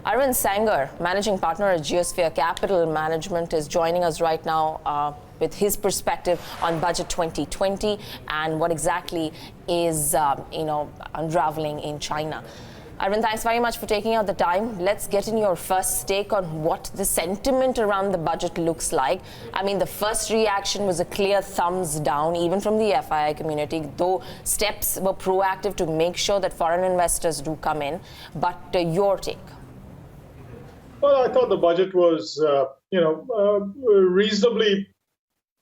Arvind Sanger, managing partner at Geosphere Capital Management, is joining us right now with his perspective on Budget 2020 and what exactly is, unraveling in China. Arvind, thanks very much for taking out the time. Let's get in your first take on what the sentiment around the budget looks like. I mean, the first reaction was a clear thumbs down, even from the FII community, though steps were proactive to make sure that foreign investors do come in. But your take? Well, I thought the budget was, reasonably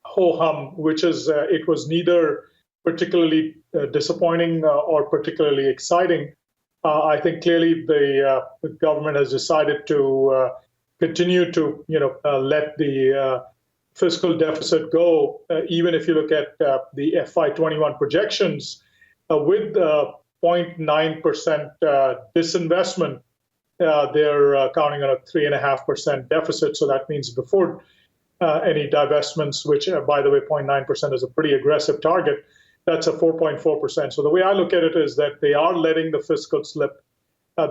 ho-hum, which is it was neither particularly disappointing or particularly exciting. I think clearly the government has decided to continue to, let the fiscal deficit go. Even if you look at the FY21 projections, with 0.9% disinvestment, they're counting on a 3.5% deficit. So that means before any divestments, which, by the way, 0.9% is a pretty aggressive target. That's a 4.4%. So the way I look at it is that they are letting the fiscal slip.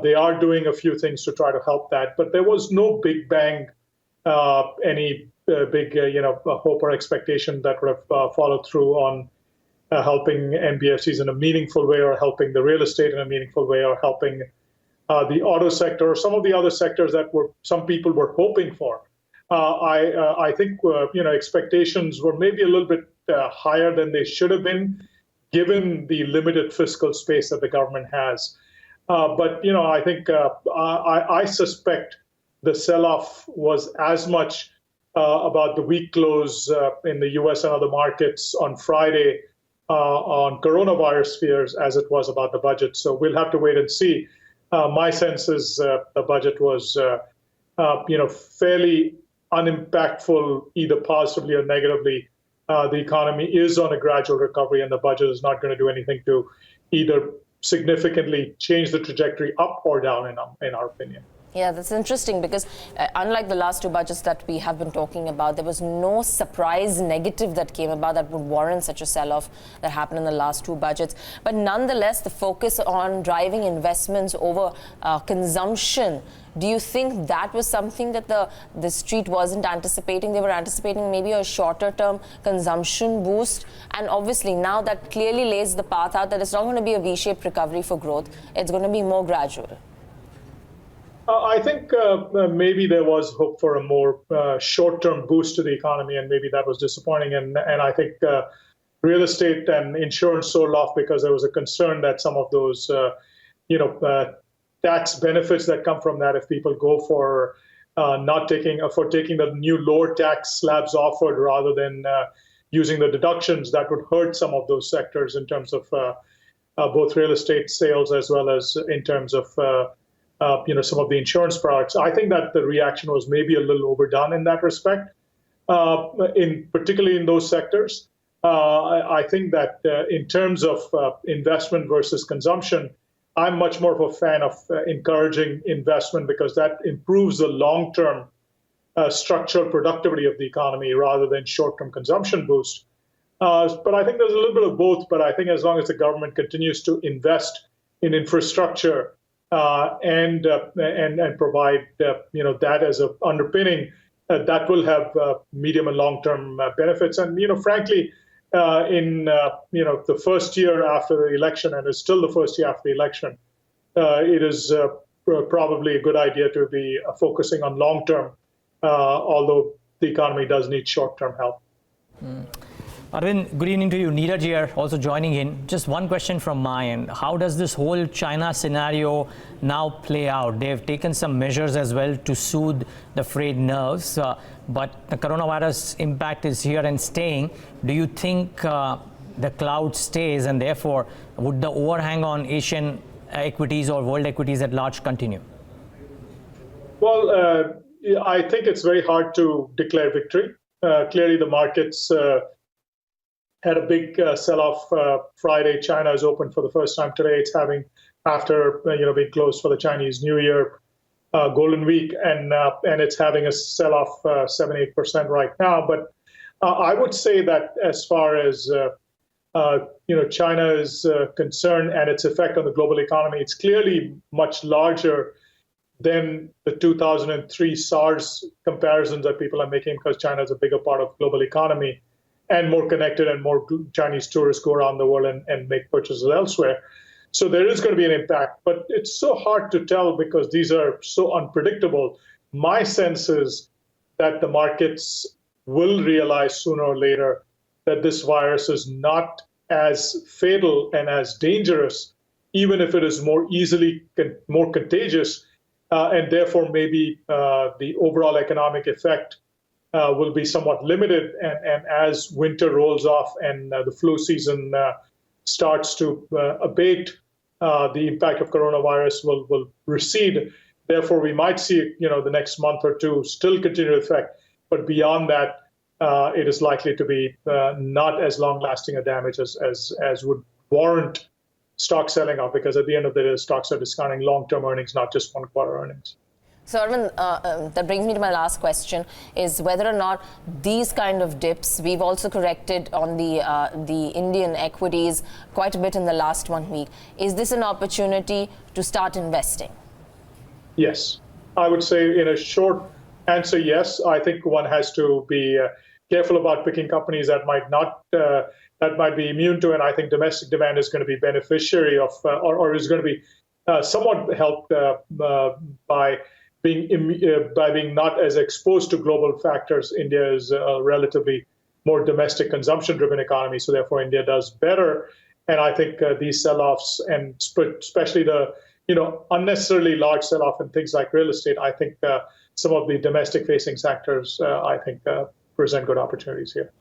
They are doing a few things to try to help that. But there was no big bang, any big, hope or expectation that would have followed through on helping NBFCs in a meaningful way, or helping the real estate in a meaningful way, or helping the auto sector, or some of the other sectors that some people were hoping for. I think expectations were maybe a little bit higher than they should have been, given the limited fiscal space that the government has. But I think I suspect the sell-off was as much about the weak close in the U.S. and other markets on Friday on coronavirus fears as it was about the budget. So we'll have to wait and see. My sense is the budget was, fairly unimpactful, either positively or negatively. The economy is on a gradual recovery, and the budget is not going to do anything to either significantly change the trajectory up or down, in our opinion. Yeah, that's interesting because unlike the last two budgets that we have been talking about, there was no surprise negative that came about that would warrant such a sell-off that happened in the last two budgets. But nonetheless, the focus on driving investments over consumption, do you think that was something that the street wasn't anticipating? They were anticipating maybe a shorter-term consumption boost. And obviously now that clearly lays the path out that it's not going to be a V-shaped recovery for growth. It's going to be more gradual. I think maybe there was hope for a more short-term boost to the economy, and maybe that was disappointing. And I think real estate and insurance sold off because there was a concern that some of those, tax benefits that come from that, if people go for taking the new lower tax slabs offered rather than using the deductions, that would hurt some of those sectors in terms of both real estate sales as well as in terms of some of the insurance products. I think that the reaction was maybe a little overdone in that respect, particularly in those sectors. I think that in terms of investment versus consumption, I'm much more of a fan of encouraging investment, because that improves the long-term structural productivity of the economy rather than short-term consumption boost. But I think there's a little bit of both. But I think as long as the government continues to invest in infrastructure, and provide that as an underpinning, that will have medium and long-term benefits. And frankly, in the first year after the election, and it's still the first year after the election, it is probably a good idea to be focusing on long-term, although the economy does need short-term help. Arvind, good evening to you. Neeraj here, also joining in. Just one question from my end. How does this whole China scenario now play out? They've taken some measures as well to soothe the frayed nerves, but the coronavirus impact is here and staying. Do you think the cloud stays, and therefore would the overhang on Asian equities or world equities at large continue? Well, I think it's very hard to declare victory. Clearly, the markets had a big sell-off Friday. China is open for the first time today. It's having, after being closed for the Chinese New Year Golden Week, and it's having a sell-off 7-8% right now. But I would say that as far as China is concerned and its effect on the global economy, it's clearly much larger than the 2003 SARS comparisons that people are making, because China is a bigger part of global economy and more connected, and more Chinese tourists go around the world and make purchases elsewhere. So there is going to be an impact, but it's so hard to tell because these are so unpredictable. My sense is that the markets will realize sooner or later that this virus is not as fatal and as dangerous, even if it is more contagious, and therefore maybe the overall economic effect will be somewhat limited. And as winter rolls off and the flu season starts to abate, the impact of coronavirus will recede. Therefore, we might see, the next month or two still continued effect, but beyond that, it is likely to be not as long-lasting a damage as would warrant stock selling off, because at the end of the day, stocks are discounting long-term earnings, not just one-quarter earnings. So, Arvind, that brings me to my last question, is whether or not these kind of dips, we've also corrected on the Indian equities quite a bit in the last 1 week. Is this an opportunity to start investing? Yes. I would say in a short answer, yes. I think one has to be careful about picking companies that might not, that might be immune to, and I think domestic demand is going to be beneficiary of, or is going to be somewhat helped by being not as exposed to global factors. India is a relatively more domestic consumption-driven economy, so therefore India does better. And I think these sell-offs, and especially the unnecessarily large sell-off in things like real estate, I think some of the domestic-facing sectors, I think, present good opportunities here.